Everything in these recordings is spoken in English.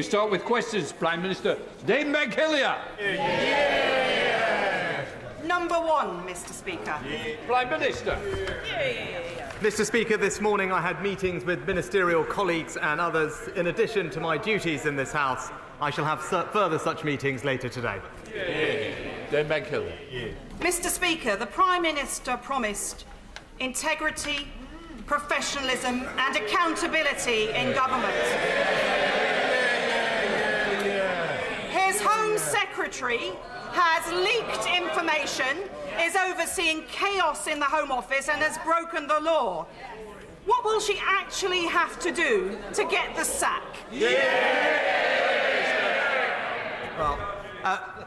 We start with questions. Prime Minister Dame McHillier. Number one, Mr. Speaker. Prime Minister. Mr. Speaker, this morning I had meetings with ministerial colleagues and others in addition to my duties in this House. I shall have further such meetings later today. Dame McHillier. Mr. Speaker, the Prime Minister promised integrity, professionalism and accountability in government. His Home Secretary has leaked information, is overseeing chaos in the Home Office and has broken the law. What will she actually have to do to get the sack? Well,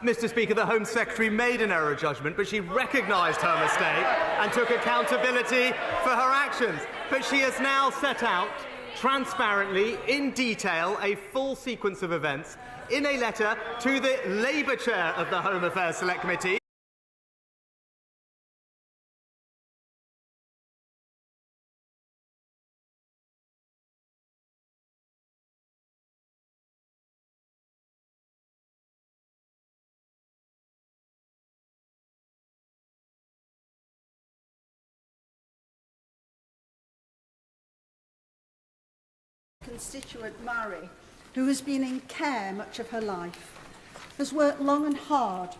Mr. Speaker, the Home Secretary made an error judgment, but she recognised her mistake and took accountability for her actions. But she has now set out, transparently, in detail, a full sequence of events in a letter to the Labour Chair of the Home Affairs Select Committee. Constituent Mari, who has been in care much of her life, has worked long and hard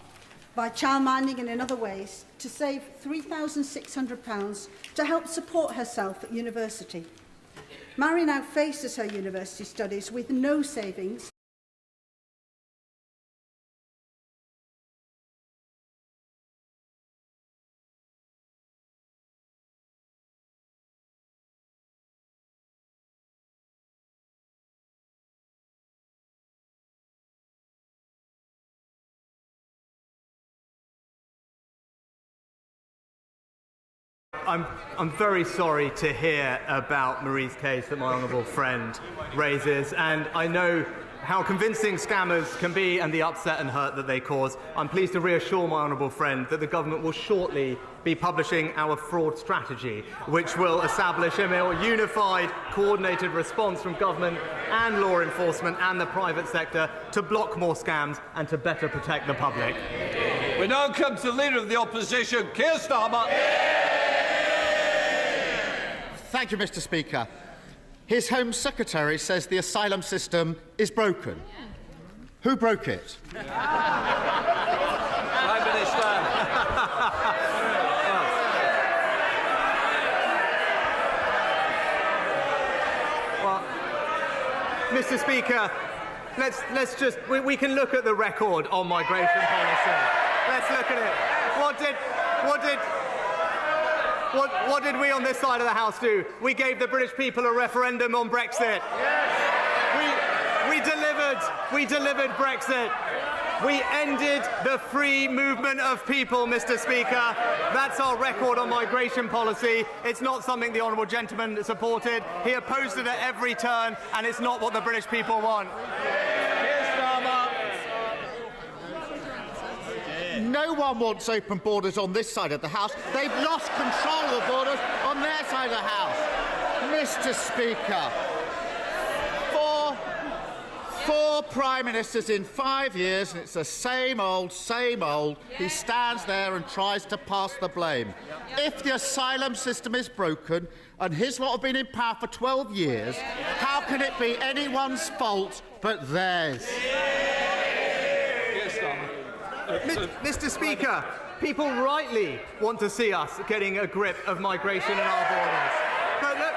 by childminding and in other ways to save £3,600 to help support herself at university. Mari now faces her university studies with no savings. I'm very sorry to hear about Marie's case that my honourable friend raises, and I know how convincing scammers can be and the upset and hurt that they cause. I'm pleased to reassure my honourable friend that the government will shortly be publishing our fraud strategy, which will establish a more unified, coordinated response from government and law enforcement and the private sector to block more scams and to better protect the public. We now come to the Leader of the Opposition, Keir Starmer. Thank you, Mr. Speaker. His Home Secretary says the asylum system is broken. Who broke it? Prime Minister. Well, Mr. Speaker, let's just we can look at the record on migration policy. Let's look at it. What did we on this side of the House do? We gave the British people a referendum on Brexit. We delivered Brexit. We ended the free movement of people, Mr. Speaker. That's our record on migration policy. It's not something the honourable gentleman supported. He opposed it at every turn, and it's not what the British people want. No one wants open borders on this side of the House. They've lost control of the borders on their side of the House. Mr. Speaker, four Prime Ministers in 5 years, and it's the same old. He stands there and tries to pass the blame. If the asylum system is broken, and his lot have been in power for 12 years, how can it be anyone's fault but theirs? Mr. Speaker, people rightly want to see us getting a grip of migration in our borders. But look,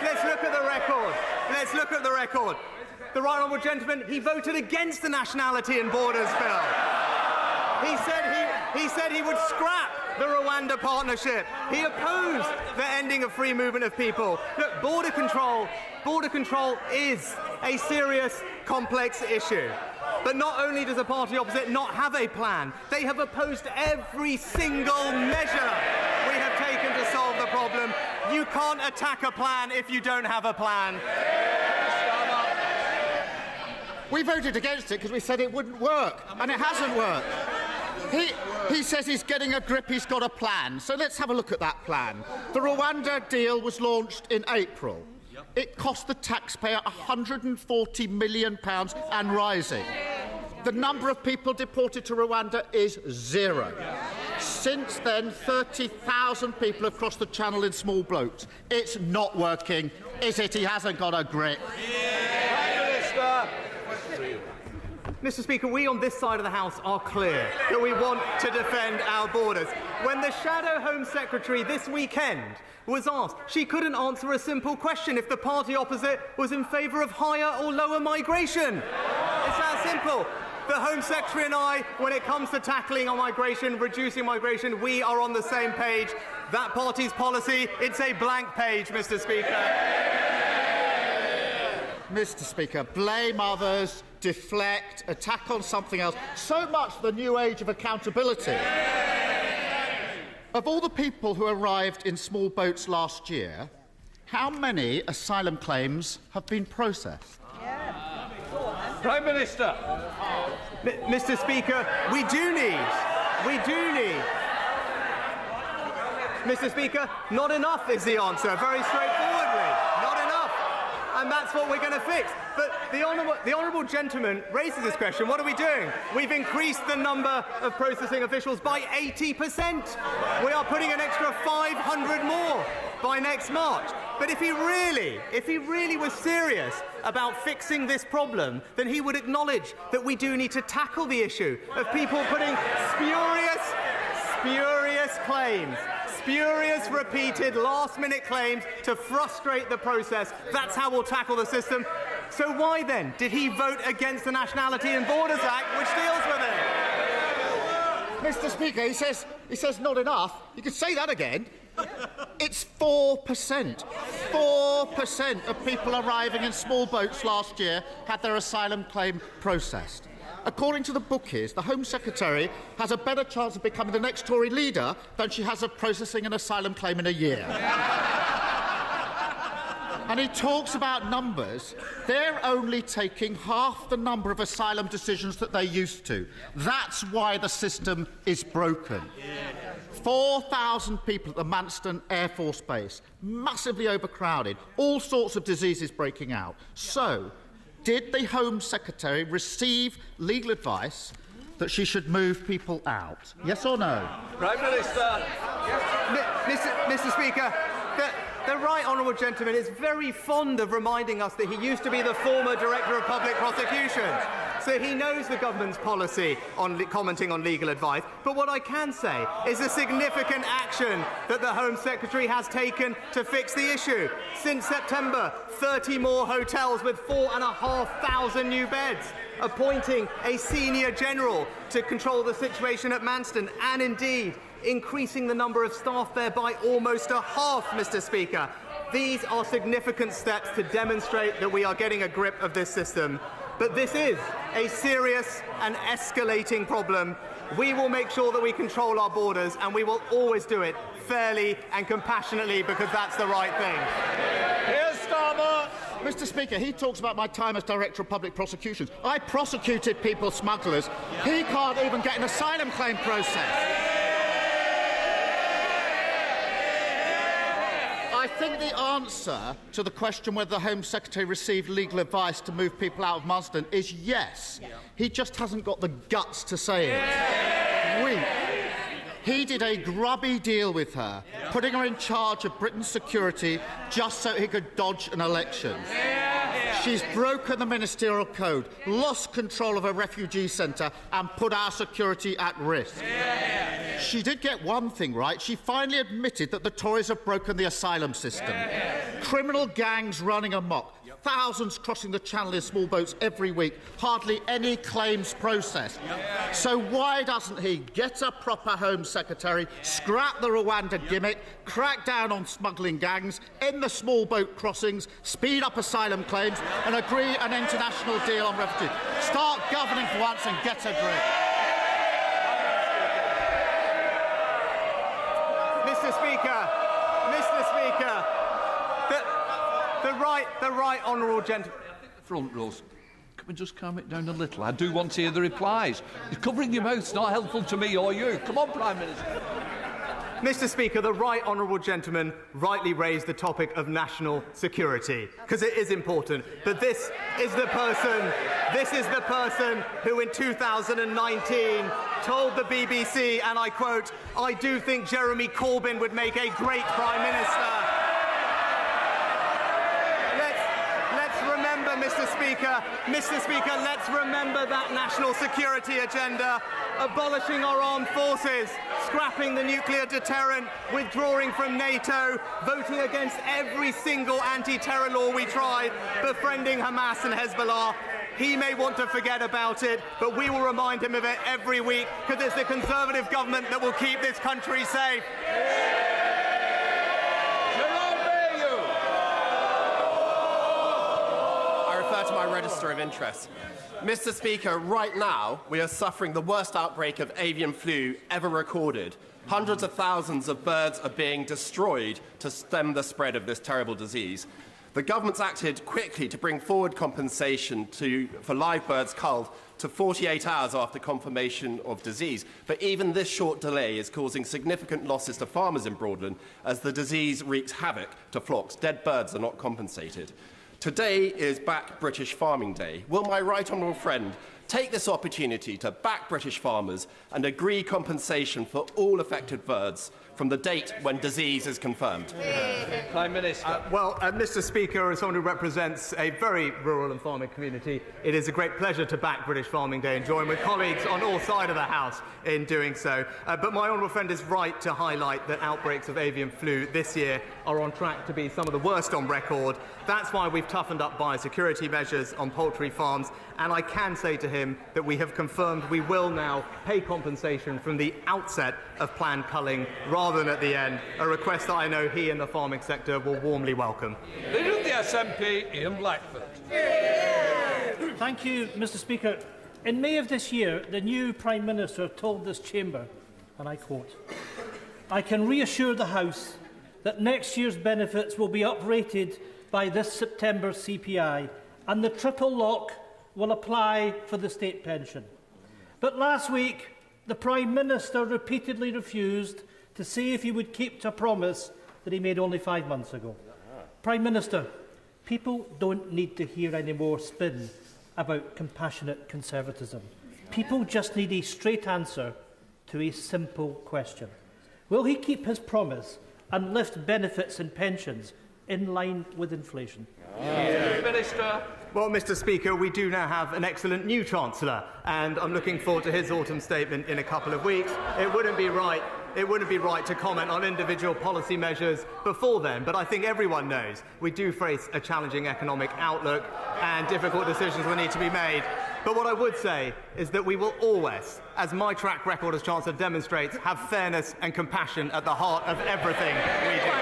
let's look at the record. The right honourable gentleman, he voted against the Nationality and Borders Bill. He said he would scrap the Rwanda partnership. He opposed the ending of free movement of people. Look, border control is a serious, complex issue. But not only does the party opposite not have a plan, they have opposed every single measure we have taken to solve the problem. You can't attack a plan if you don't have a plan. We voted against it because we said it wouldn't work, and it hasn't worked. He says he's getting a grip, he's got a plan. So let's have a look at that plan. The Rwanda deal was launched in April. It cost the taxpayer £140 million and rising. The number of people deported to Rwanda is 0. Since then, 30,000 people have crossed the Channel in small boats. It's not working, is it? He hasn't got a grip. Mr. Speaker, we on this side of the House are clear that we want to defend our borders. When the Shadow Home Secretary this weekend was asked, she couldn't answer a simple question if the party opposite was in favour of higher or lower migration. It's that simple. The Home Secretary and I, when it comes to tackling on migration, reducing migration, we are on the same page. That party's policy, it's a blank page, Mr. Speaker. Mr. Speaker, blame others, deflect, attack on something else. So much the new age of accountability. Of all the people who arrived in small boats last year, how many asylum claims have been processed? Prime Minister. Mr. Speaker, we do need. Mr. Speaker, not enough is the answer, very straightforwardly. Not enough. And that's what we're going to fix. But the honourable gentleman raises this question. What are we doing? We've increased the number of processing officials by 80%. We are putting an extra 500 more by next March. But if he really was serious about fixing this problem, then he would acknowledge that we do need to tackle the issue of people putting spurious claims, spurious, repeated, last-minute claims to frustrate the process. That's how we'll tackle the system. So why, then, did he vote against the Nationality and Borders Act, which deals with it? Mr. Speaker, he says not enough. You could say that again. It's 4%. 4% of people arriving in small boats last year had their asylum claim processed. According to the bookies, the Home Secretary has a better chance of becoming the next Tory leader than she has of processing an asylum claim in a year. And he talks about numbers. They're only taking half the number of asylum decisions that they used to. That's why the system is broken. 4,000 people at the Manston Air Force Base, massively overcrowded, all sorts of diseases breaking out. So, did the Home Secretary receive legal advice that she should move people out? Yes or no? Prime Minister. Mr. Speaker, the right honourable gentleman is very fond of reminding us that he used to be the former Director of Public Prosecutions. So he knows the government's policy on commenting on legal advice. But what I can say is the significant action that the Home Secretary has taken to fix the issue. Since September, 30 more hotels with 4,500 new beds, appointing a senior general to control the situation at Manston, and indeed increasing the number of staff there by almost a half, Mr. Speaker. These are significant steps to demonstrate that we are getting a grip of this system. But this is a serious and escalating problem. We will make sure that we control our borders, and we will always do it fairly and compassionately because that's the right thing. Here's Starmer. Mr. Speaker, he talks about my time as Director of Public Prosecutions. I prosecuted people smugglers. He can't even get an asylum claim process. I think the answer to the question whether the Home Secretary received legal advice to move people out of Manston is yes. He just hasn't got the guts to say it. He did a grubby deal with her, putting her in charge of Britain's security just so he could dodge an election. She's broken the ministerial code, lost control of a refugee centre and put our security at risk. She did get one thing right. She finally admitted that the Tories have broken the asylum system. Criminal gangs running amok. Thousands crossing the Channel in small boats every week. Hardly any claims processed. So why doesn't he get a proper Home Secretary, scrap the Rwanda gimmick, crack down on smuggling gangs, end the small boat crossings, speed up asylum claims and agree an international deal on refugees? Start governing for once and get a grip. Mr. Speaker, the right honourable gentleman. Front rows. Can we just calm it down a little? I do want to hear the replies. Covering your mouth's not helpful to me or you. Come on, Prime Minister. Mr. Speaker, the right honourable gentleman rightly raised the topic of national security, because it is important. But this is the person who in 2019 told the BBC, and I quote, "I do think Jeremy Corbyn would make a great Prime Minister." Mr. Speaker, let's remember that national security agenda, abolishing our armed forces, scrapping the nuclear deterrent, withdrawing from NATO, voting against every single anti-terror law we tried, befriending Hamas and Hezbollah. He may want to forget about it, but we will remind him of it every week, because it's the Conservative government that will keep this country safe. To my register of interest. Mr. Speaker, right now we are suffering the worst outbreak of avian flu ever recorded. Hundreds of thousands of birds are being destroyed to stem the spread of this terrible disease. The government's acted quickly to bring forward compensation for live birds culled to 48 hours after confirmation of disease. But even this short delay is causing significant losses to farmers in Broadland as the disease wreaks havoc to flocks. Dead birds are not compensated. Today is Back British Farming Day. Will my right honourable friend take this opportunity to back British farmers and agree compensation for all affected birds from the date when disease is confirmed? Prime Minister. Mr. Speaker, as someone who represents a very rural and farming community, it is a great pleasure to back British Farming Day and join with colleagues on all sides of the House in doing so. But my honourable friend is right to highlight that outbreaks of avian flu this year are on track to be some of the worst on record. That's why we've toughened up biosecurity measures on poultry farms, and I can say to him that we have confirmed we will now pay compensation from the outset of planned culling rather than at the end, a request that I know he and the farming sector will warmly welcome. Leader of the SNP, Ian Blackford. Thank you, Mr. Speaker. In May of this year, the new Prime Minister told this chamber, and I quote, "I can reassure the House that next year's benefits will be uprated by this September's CPI, and the triple lock will apply for the state pension." But last week, the Prime Minister repeatedly refused to say if he would keep to a promise that he made only 5 months ago. Prime Minister, people don't need to hear any more spin about compassionate conservatism. People just need a straight answer to a simple question. Will he keep his promise and lift benefits and pensions in line with inflation? Minister. Well, Mr. Speaker, we do now have an excellent new Chancellor, and I'm looking forward to his autumn statement in a couple of weeks. It wouldn't be right to comment on individual policy measures before then, but I think everyone knows we do face a challenging economic outlook and difficult decisions will need to be made. But what I would say is that we will always, as my track record as Chancellor demonstrates, have fairness and compassion at the heart of everything we do.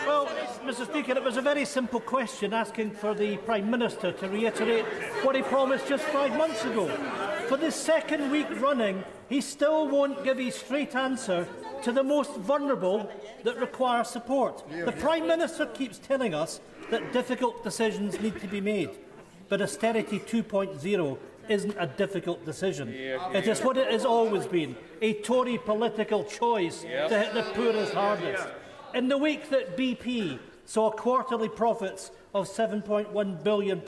Well, Mr. Speaker, it was a very simple question asking for the Prime Minister to reiterate what he promised just 5 months ago. For the second week running, he still won't give a straight answer to the most vulnerable that require support. The Prime Minister keeps telling us that difficult decisions need to be made, but austerity 2.0 isn't a difficult decision. It is what it has always been, a Tory political choice to hit the poorest hardest. In the week that BP saw quarterly profits of £7.1 billion,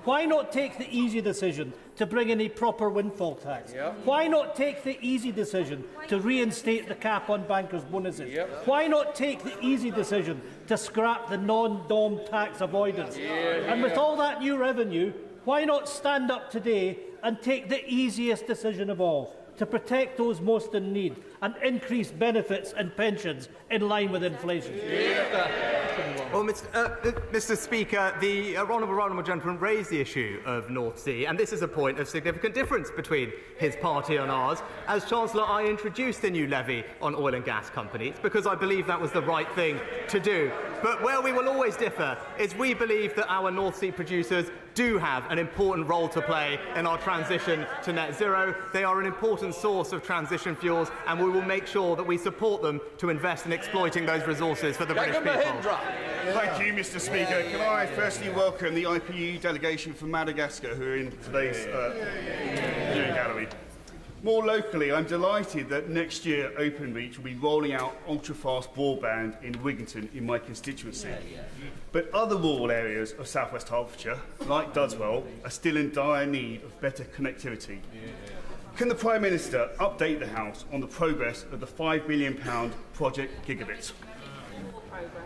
why not take the easy decision to bring in a proper windfall tax? Why not take the easy decision to reinstate the cap on bankers' bonuses? Why not take the easy decision to scrap the non-dom tax avoidance? And with all that new revenue, why not stand up today and take the easiest decision of all, to protect those most in need and increase benefits and pensions in line with inflation? Well, Mr. Speaker, the honourable gentleman raised the issue of North Sea, and this is a point of significant difference between his party and ours. As Chancellor, I introduced the new levy on oil and gas companies because I believe that was the right thing to do. But where we will always differ is we believe that our North Sea producers do have an important role to play in our transition to net zero. They are an important source of transition fuels, and we will make sure that we support them to invest in exploiting those resources for the British people. Thank you, Mr. Speaker. Can I firstly welcome the IPU delegation from Madagascar who are in today's viewing gallery. More locally, I'm delighted that next year Openreach will be rolling out ultra-fast broadband in Wigginton in my constituency. But other rural areas of South West Hertfordshire, like Dudswell, are still in dire need of better connectivity. Can the Prime Minister update the House on the progress of the £5 billion Project Gigabit?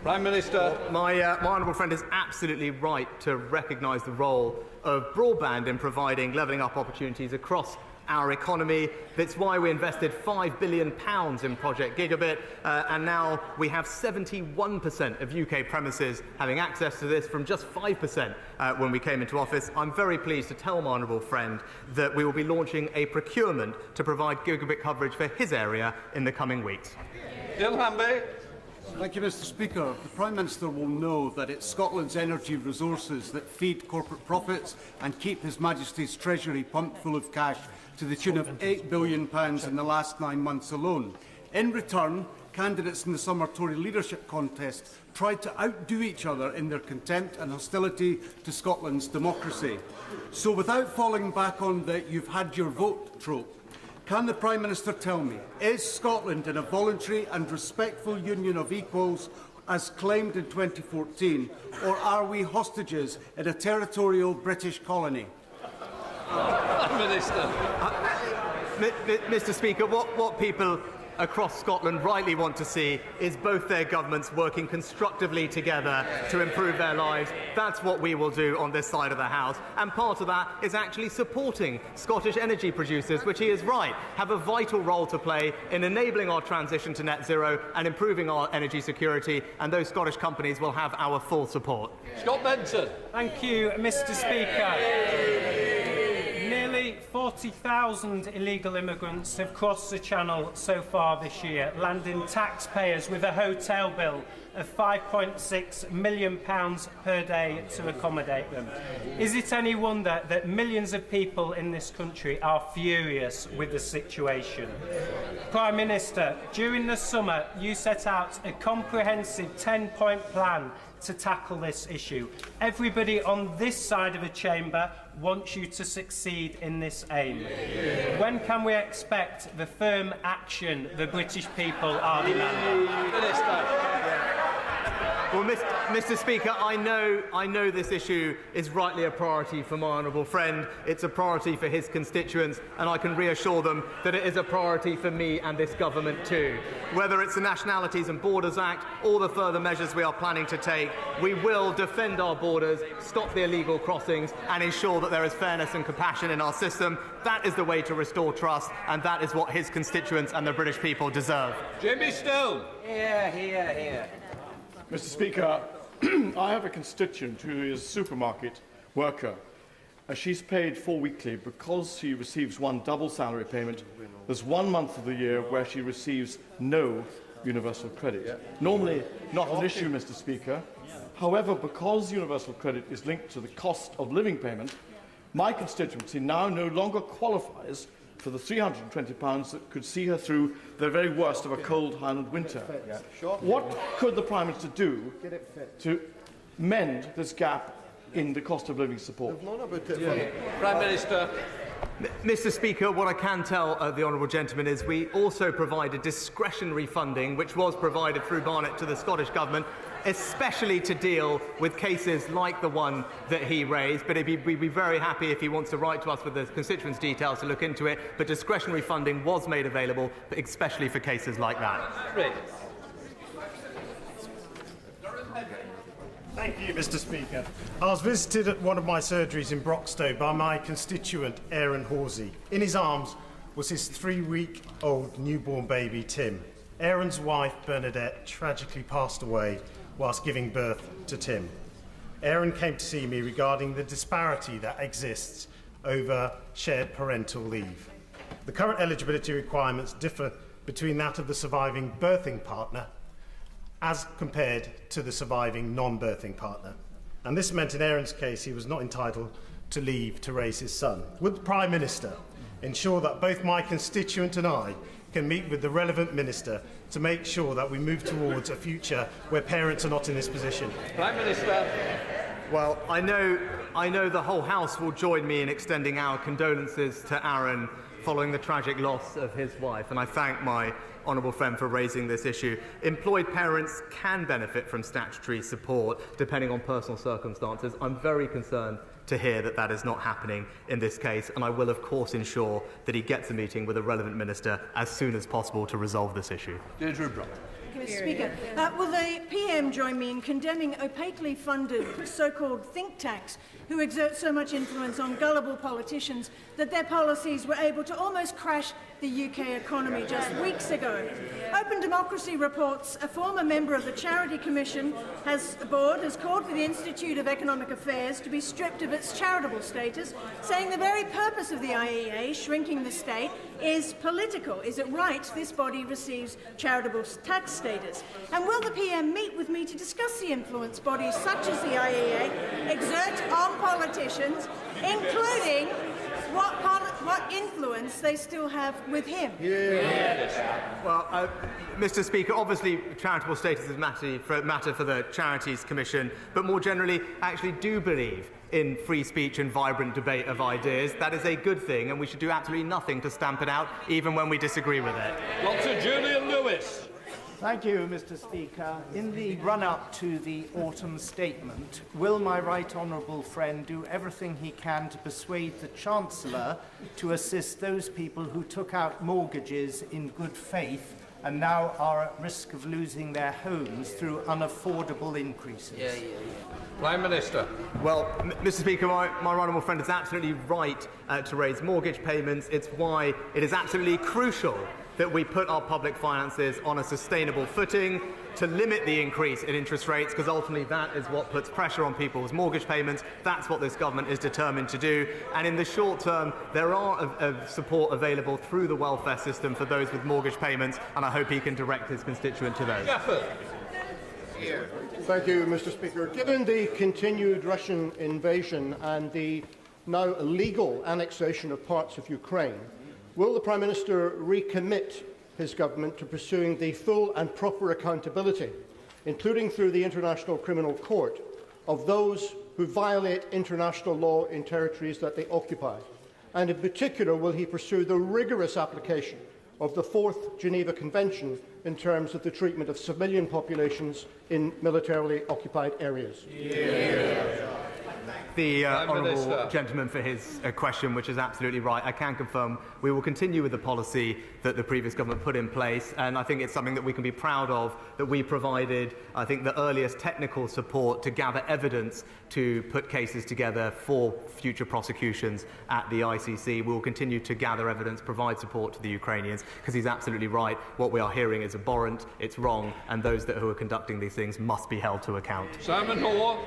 Prime Minister. My honourable friend is absolutely right to recognise the role of broadband in providing levelling up opportunities across our economy. That's why we invested £5 billion in Project Gigabit, and now we have 71% of UK premises having access to this from just 5% when we came into office. I'm very pleased to tell my honourable friend that we will be launching a procurement to provide gigabit coverage for his area in the coming weeks. Jill Hamby. Thank you, Mr. Speaker. The Prime Minister will know that it's Scotland's energy resources that feed corporate profits and keep His Majesty's Treasury pumped full of cash to the tune of £8 billion in the last 9 months alone. In return, candidates in the summer Tory leadership contest tried to outdo each other in their contempt and hostility to Scotland's democracy. So without falling back on the "you've had your vote" trope, can the Prime Minister tell me, is Scotland in a voluntary and respectful union of equals as claimed in 2014, or are we hostages in a territorial British colony? Minister. Mr. Speaker, what people across Scotland rightly want to see is both their governments working constructively together to improve their lives. That's what we will do on this side of the House. And part of that is actually supporting Scottish energy producers, which he is right, have a vital role to play in enabling our transition to net zero and improving our energy security. And those Scottish companies will have our full support. Scott Benson. Thank you, Mr. Speaker. Nearly 40,000 illegal immigrants have crossed the Channel so far this year, landing taxpayers with a hotel bill of £5.6 million per day to accommodate them. Is it any wonder that millions of people in this country are furious with the situation? Prime Minister, during the summer you set out a comprehensive 10-point plan to tackle this issue. Everybody on this side of the chamber wants you to succeed in this aim. When can we expect the firm action the British people are demanding? Well, Mr. Speaker, I know this issue is rightly a priority for my honourable friend. It's a priority for his constituents, and I can reassure them that it is a priority for me and this government too. Whether it's the Nationalities and Borders Act or the further measures we are planning to take, we will defend our borders, stop the illegal crossings, and ensure that there is fairness and compassion in our system. That is the way to restore trust, and that is what his constituents and the British people deserve. Jimmy Still. Here. Mr. Speaker, I have a constituent who is a supermarket worker. She's paid full weekly because she receives one double salary payment. There's 1 month of the year where she receives no universal credit. Normally not an issue, Mr. Speaker. However, because universal credit is linked to the cost of living payment, my constituency now no longer qualifies for the £320 that could see her through the very worst of a cold Highland winter. What could the Prime Minister do to mend this gap in the cost of living support? Prime Minister. Mr. Speaker, what I can tell the honourable gentleman is we also provided discretionary funding, which was provided through Barnett to the Scottish Government, especially to deal with cases like the one that he raised. But we'd be very happy if he wants to write to us with the constituents' details to look into it. But discretionary funding was made available, especially for cases like that. Thank you, Mr. Speaker. I was visited at one of my surgeries in Broxtowe by my constituent, Aaron Horsey. In his arms was his 3-week-old newborn baby, Tim. Aaron's wife, Bernadette, tragically passed away whilst giving birth to Tim. Aaron came to see me regarding the disparity that exists over shared parental leave. The current eligibility requirements differ between that of the surviving birthing partner as compared to the surviving non-birthing partner. And this meant in Aaron's case he was not entitled to leave to raise his son. Would the Prime Minister ensure that both my constituent and I can meet with the relevant minister to make sure that we move towards a future where parents are not in this position? Prime Minister. Well, I know I know the whole House will join me in extending our condolences to Aaron following the tragic loss of his wife, and I thank my honourable friend for raising this issue. Employed parents can benefit from statutory support depending on personal circumstances. I'm very concerned to hear that that is not happening in this case, and I will of course ensure that he gets a meeting with a relevant minister as soon as possible to resolve this issue. Mr. Speaker, will the PM join me in condemning opaquely funded so-called think tanks who exert so much influence on gullible politicians that their policies were able to almost crash the UK economy just weeks ago? Open Democracy reports a former member of the Charity Commission board has called for the Institute of Economic Affairs to be stripped of its charitable status, saying the very purpose of the IEA, shrinking the state, is political. Is it right this body receives charitable tax status? And will the PM meet with me to discuss the influence bodies such as the IEA exert on politicians, including what influence they still have with him? Well, Mr. Speaker, obviously charitable status is a matter for the Charities Commission, but more generally, I actually do believe in free speech and vibrant debate of ideas. That is a good thing, and we should do absolutely nothing to stamp it out, even when we disagree with it. Dr. Julian Lewis. Thank you, Mr. Speaker. In the run-up to the autumn statement, will my right honourable friend do everything he can to persuade the Chancellor to assist those people who took out mortgages in good faith and now are at risk of losing their homes through unaffordable increases? Prime Minister. Well, Mr. Speaker, my honourable friend is absolutely right to raise mortgage payments. It's why it is absolutely crucial that we put our public finances on a sustainable footing to limit the increase in interest rates, because ultimately that is what puts pressure on people's mortgage payments. That's what this government is determined to do. And in the short term, there are support available through the welfare system for those with mortgage payments, and I hope he can direct his constituent to those. Thank you, Mr. Speaker. Given the continued Russian invasion and the now illegal annexation of parts of Ukraine, will the Prime Minister recommit his government to pursuing the full and proper accountability, including through the International Criminal Court, of those who violate international law in territories that they occupy? And in particular, will he pursue the rigorous application of the 4th Geneva Convention in terms of the treatment of civilian populations in militarily occupied areas? The honourable gentleman for his question, which is absolutely right. I can confirm we will continue with the policy that the previous government put in place, and I think it's something that we can be proud of, that we provided, I think, the earliest technical support to gather evidence to put cases together for future prosecutions at the ICC. We will continue to gather evidence, provide support to the Ukrainians, because he's absolutely right. What we are hearing is abhorrent, it's wrong, and those who are conducting these things must be held to account. Simon Hall.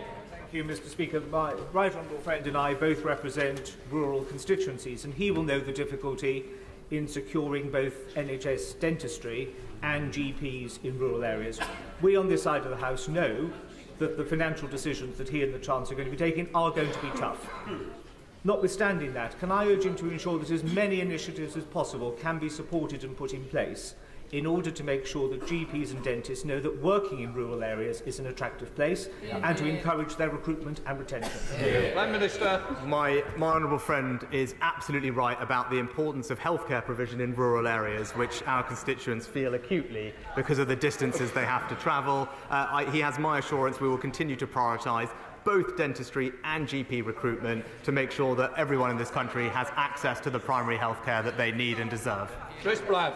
Thank you, Mr. Speaker. My right honourable friend and I both represent rural constituencies, and he will know the difficulty in securing both NHS dentistry and GPs in rural areas. We on this side of the House know that the financial decisions that he and the Chancellor are going to be taking are going to be tough. Notwithstanding that, can I urge him to ensure that as many initiatives as possible can be supported and put in place in order to make sure that GPs and dentists know that working in rural areas is an attractive place, and to encourage their recruitment and retention? Prime Minister. My honourable friend is absolutely right about the importance of healthcare provision in rural areas, which our constituents feel acutely because of the distances they have to travel. He has my assurance we will continue to prioritise both dentistry and GP recruitment to make sure that everyone in this country has access to the primary health care that they need and deserve. Chris Black.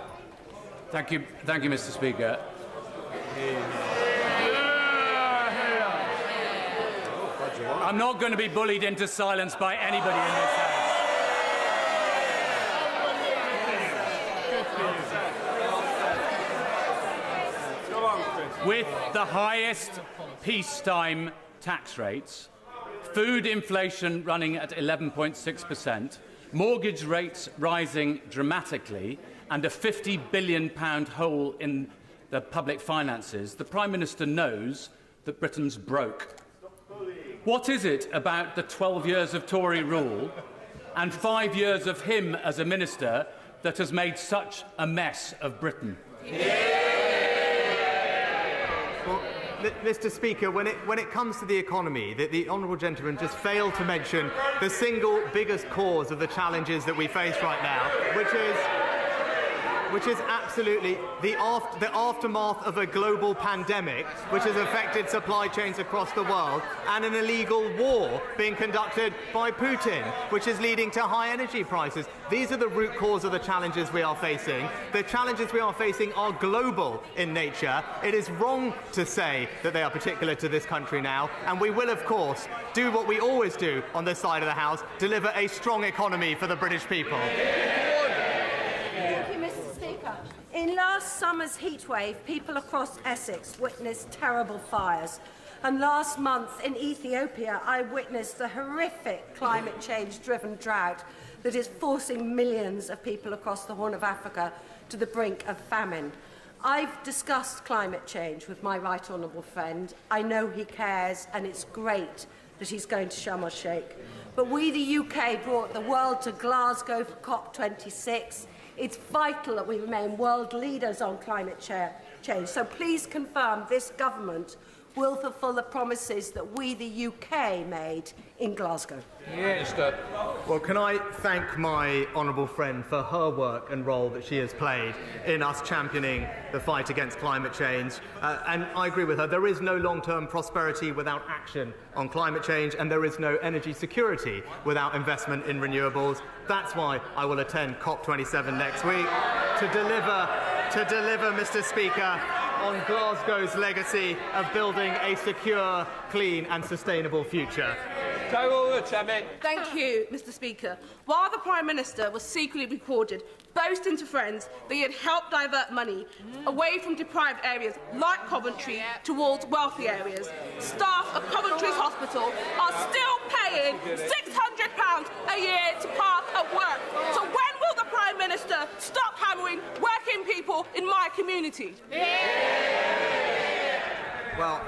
Thank you, Mr. Speaker. I'm not going to be bullied into silence by anybody in this House. With the highest peacetime tax rates, food inflation running at 11.6%, mortgage rates rising dramatically, and a £50 billion hole in the public finances, the Prime Minister knows that Britain's broke. What is it about the 12 years of Tory rule and 5 years of him as a minister that has made such a mess of Britain? Mr. Speaker, when it comes to the economy, the honourable gentleman just failed to mention the single biggest cause of the challenges that we face right now, which is absolutely the aftermath of a global pandemic which has affected supply chains across the world, and an illegal war being conducted by Putin, which is leading to high energy prices. These are the root cause of the challenges we are facing. The challenges we are facing are global in nature. It is wrong to say that they are particular to this country now, and we will, of course, do what we always do on this side of the House, deliver a strong economy for the British people. Thank you, Mr. Speaker. In last summer's heatwave, people across Essex witnessed terrible fires. And last month in Ethiopia, I witnessed the horrific climate change-driven drought that is forcing millions of people across the Horn of Africa to the brink of famine. I've discussed climate change with my right honourable friend. I know he cares, and it's great that he's going to Sharm el-Sheikh. But we, the UK, brought the world to Glasgow for COP26. It's vital that we remain world leaders on climate change. So please confirm this government will fulfil the promises that we, the UK, made in Glasgow. Yes, well, can I thank my honourable friend for her work and role that she has played in us championing the fight against climate change. And I agree with her. There is no long-term prosperity without action on climate change, and there is no energy security without investment in renewables. That's why I will attend COP27 next week to deliver, Mr. Speaker, on Glasgow's legacy of building a secure, clean and sustainable future. Thank you, Mr. Speaker. While the Prime Minister was secretly recorded boasting to friends that he had helped divert money away from deprived areas like Coventry towards wealthy areas, staff of Coventry's hospital are still paying £600 a year to park at work. So when will the Prime Minister stop hammering working people in my community? Well,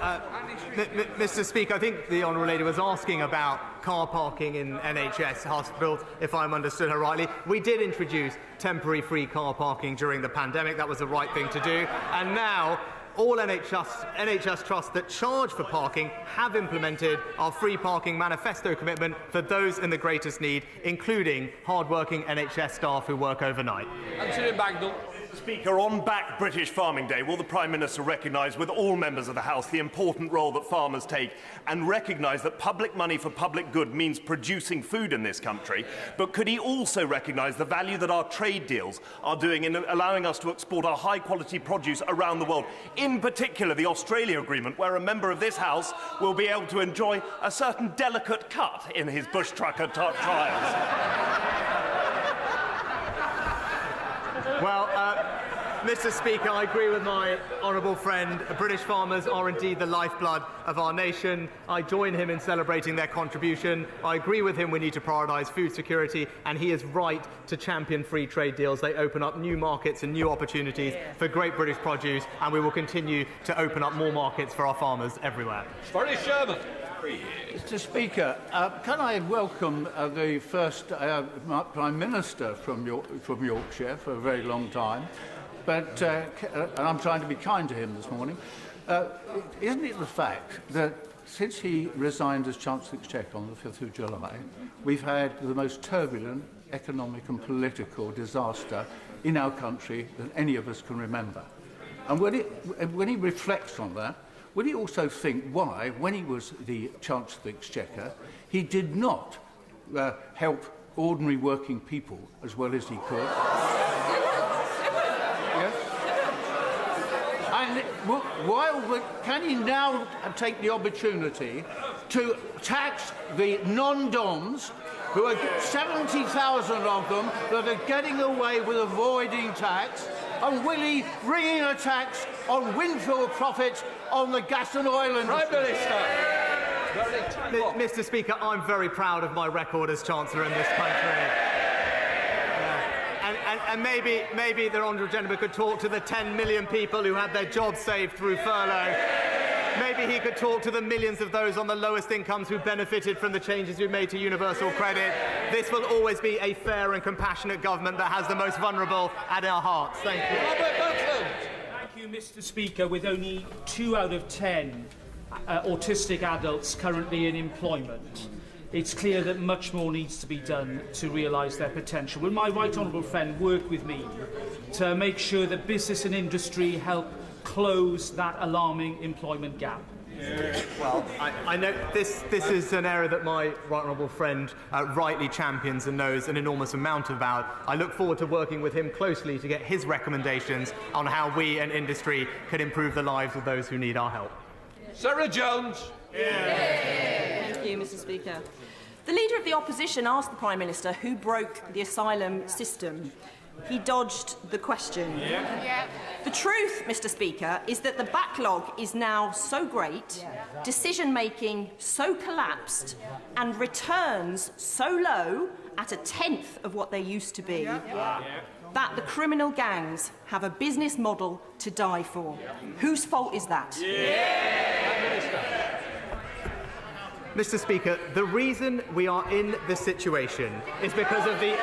Mr. Speaker, I think the honourable lady was asking about car parking in NHS hospitals, if I'm understood her rightly. We did introduce temporary free car parking during the pandemic. That was the right thing to do. And now all NHS trusts that charge for parking have implemented our free parking manifesto commitment for those in the greatest need, including hard-working NHS staff who work overnight. Anthony Bagdell. Speaker, on Back British Farming Day, will the Prime Minister recognise with all members of the House the important role that farmers take and recognise that public money for public good means producing food in this country? But could he also recognise the value that our trade deals are doing in allowing us to export our high-quality produce around the world, in particular the Australia Agreement, where a member of this House will be able to enjoy a certain delicate cut in his bush trucker trials? Well, Mr. Speaker, I agree with my honourable friend. British farmers are indeed the lifeblood of our nation. I join him in celebrating their contribution. I agree with him we need to prioritise food security, and he is right to champion free trade deals. They open up new markets and new opportunities for great British produce, and we will continue to open up more markets for our farmers everywhere. Very Sherman. Mr. Speaker, can I welcome the first Prime Minister from Yorkshire for a very long time, but and I'm trying to be kind to him this morning. Isn't it the fact that since he resigned as Chancellor of the Exchequer on the 5th of July, we've had the most turbulent economic and political disaster in our country than any of us can remember? And when he reflects on that, will he also think why, when he was the Chancellor of the Exchequer, he did not help ordinary working people as well as he could? Yes? And can he now take the opportunity to tax the non-DOMs, who are 70,000 of them, that are getting away with avoiding tax? And will he bring in a tax on windfall profits on the gas and oil industry? Prime Minister. Mr. Speaker, I'm very proud of my record as Chancellor in this country. And maybe the honourable gentleman could talk to the 10 million people who had their jobs saved through furlough. Maybe he could talk to the millions of those on the lowest incomes who benefited from the changes we've made to universal credit. This will always be a fair and compassionate government that has the most vulnerable at our hearts. Thank you. Robert Buckland. Thank you, Mr. Speaker, with only 2 out of 10 autistic adults currently in employment, it's clear that much more needs to be done to realise their potential. Will my right honourable friend work with me to make sure that business and industry help close that alarming employment gap? Well, I know this is an area that my right honourable friend rightly champions and knows an enormous amount about. I look forward to working with him closely to get his recommendations on how we and industry can improve the lives of those who need our help. Sarah Jones. Thank you, Mr. Speaker. The Leader of the Opposition asked the Prime Minister who broke the asylum system. He dodged the question. The truth, Mr. Speaker, is that the backlog is now so great, decision-making so collapsed, and returns so low, at 1/10 of what they used to be, that the criminal gangs have a business model to die for. Whose fault is that? Mr. Speaker, the reason we are in this situation is because of the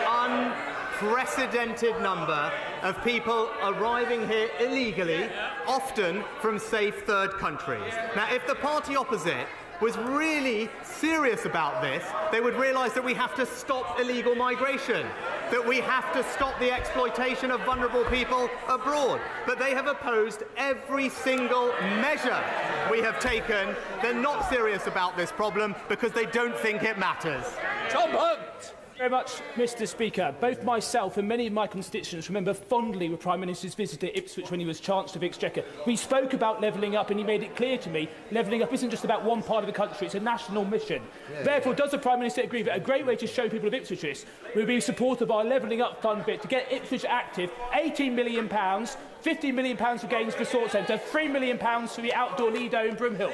unprecedented number of people arriving here illegally, often from safe third countries. Now, if the party opposite was really serious about this, they would realise that we have to stop illegal migration, that we have to stop the exploitation of vulnerable people abroad. But they have opposed every single measure we have taken. They're not serious about this problem because they don't think it matters. Tom Hunt. Very much, Mr. Speaker. Both myself and many of my constituents remember fondly the Prime Minister's visit to Ipswich when he was Chancellor of the Exchequer. We spoke about levelling up, and he made it clear to me levelling up isn't just about one part of the country, it's a national mission. Therefore, does the Prime Minister agree that a great way to show people of Ipswich this would be support of our levelling up fund bit to get Ipswich active, £18 million, £15 million for Gaines Resort Centre, £3 million for the outdoor Lido in Broomhill?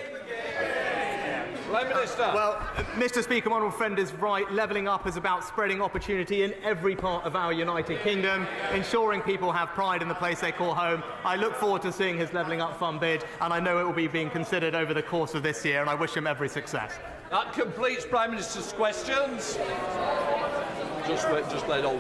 Prime Minister. Well, Mr. Speaker, my honourable friend is right. Levelling up is about spreading opportunity in every part of our United Kingdom, ensuring people have pride in the place they call home. I look forward to seeing his Levelling Up Fund bid, and I know it will be being considered over the course of this year, and I wish him every success. That completes Prime Minister's questions. Just let all.